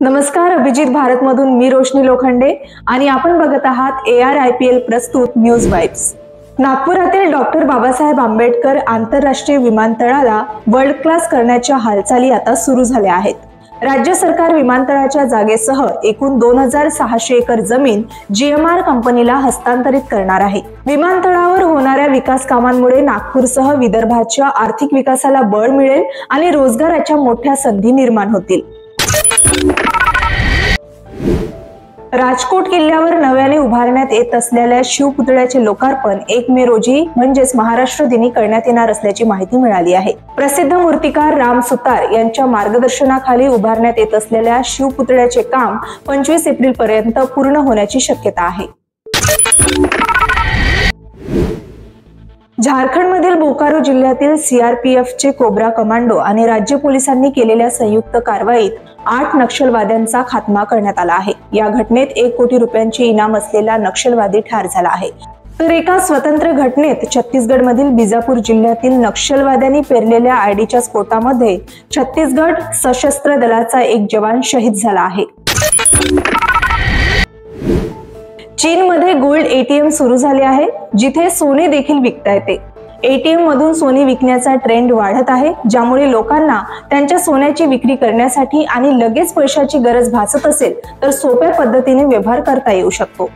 नमस्कार, अभिजित भारत मधून मी रोशनी लोखंडे आणि आपण बघत आहात ARIPL प्रस्तुत न्यूज वाइब्स। नागपुरातील डॉक्टर बाबासाहेब आंबेडकर आंतरराष्ट्रीय विमानतळाला वर्ल्ड क्लास करण्याच्या हालचाली आता सुरू झाल्या आहेत। राज्य सरकार विमानतळाच्या जागेसह एकूण 2600 एकर जमीन GMR कंपनीला हस्तांतरित करणार आहे। विमानतळावर होणाऱ्या विकास कामांमुळे नागपूरसह विदर्भाच्या आर्थिक विकासाला बळ मिळेल आणि रोजगाराच्या मोठ्या संधी निर्माण होतील। राजकोट किल्ल्यावर नव्याने उभारण्यात येत असलेल्या शिवपुतळ्याचे लोकार्पण 1 मे रोजी म्हणजेच महाराष्ट्र दिनी करण्यात येणार असल्याची माहिती मिळाली आहे। प्रसिद्ध मूर्तिकार राम सुतार यांच्या मार्गदर्शनाखाली उभारण्यात येत असलेल्या शिवपुतळ्याचे काम 25 एप्रिल पर्यंत पूर्ण होण्याची शक्यता आहे। झारखंडमधील बोकारो जिल्ह्यातील CRPFचे कोब्रा कमांडो आणि राज्य पोलिसांनी केलेल्या संयुक्त कारवाईत 8 नक्षलवाद्यांचा खात्मा करण्यात आला आहे। या घटनेत 1 कोटी रुपयांचे इनाम असलेला नक्षलवादी ठार झाला आहे। तर एका स्वतंत्र घटनेत छत्तीसगडमधील बिजापूर जिल्ह्यातील नक्षलवाद्यांनी पेरलेल्या आयडीच्या स्फोटामध्ये छत्तीसगड सशस्त्र दलाचा एक जवान शहीद झाला आहे। चीनमध्ये गोल्ड ATM सुरू झाले आहे, जिथे सोने देखील विकता येते। ATM मधून सोने विकण्याचा ट्रेंड वाढत आहे, ज्यामुळे लोकांना त्यांच्या सोन्याची विक्री करण्यासाठी आणि लगेच पैशाची गरज भासत असेल तर सोप्या पद्धतीने व्यवहार करता येऊ शकतो।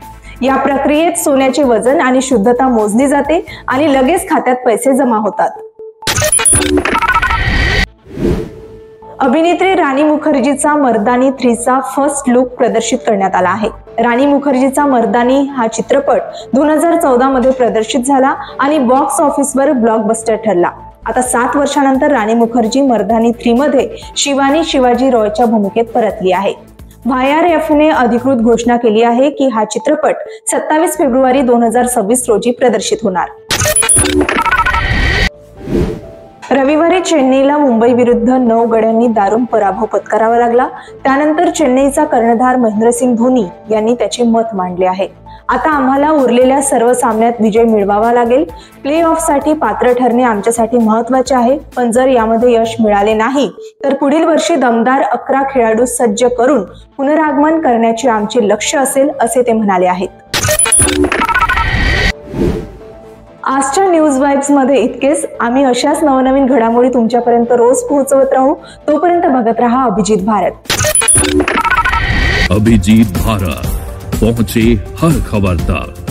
या प्रक्रियेत सोन्याचे वजन आणि शुद्धता मोजली जाते आणि लगेच खात्यात पैसे जमा होतात। अभिनेत्री राणी मुखर्जीचा मर्दानी 3 चा फर्स्ट लुक प्रदर्शित करण्यात आला आहे। राणी मुखर्जीचा मर्दानी हा चित्रपट 2014 मध्ये प्रदर्शित झाला आणि बॉक्स ऑफिसवर ब्लॉकबस्टर ठरला। आता 7 वर्षांनंतर राणी मुखर्जी मर्दानी 3 मध्ये शिवानी शिवाजी रॉयच्या भूमिकेत परतली आहे। YRF ने अधिकृत घोषणा केली आहे की हा चित्रपट 27 फेब्रुवारी 2026 रोजी प्रदर्शित होणार। रविवारी चेन्नईला मुंबई विरुद्ध 9 गड्यांनी दारुण पराभव पत्करावा लागला। त्यानंतर चेन्नईचा कर्णधार महेंद्रसिंग धोनी यांनी त्याचे मत मांडले आहे। आता आम्हाला उरलेल्या सर्व सामन्यात विजय मिळवावा लागेल। प्ले ऑफ साठी पात्र ठरणे आमच्यासाठी महत्त्वाचे आहे, पण जर यामध्ये यश मिळाले नाही तर पुढील वर्षी दमदार 11 खेळाडू सज्ज करून पुनरागमन करण्याचे आमचे लक्ष्य असेल, असे ते म्हणाले आहेत। आजच्या न्यूज वाइब्स मध्ये इतकेच। आम्ही अशाच नवनवीन घडामोडी तुमच्यापर्यंत रोज पोहोचवत राहू। तोपर्यंत बघत रहा अभिजित भारत। अभिजित भारत, पहुंचे हर खबर तक।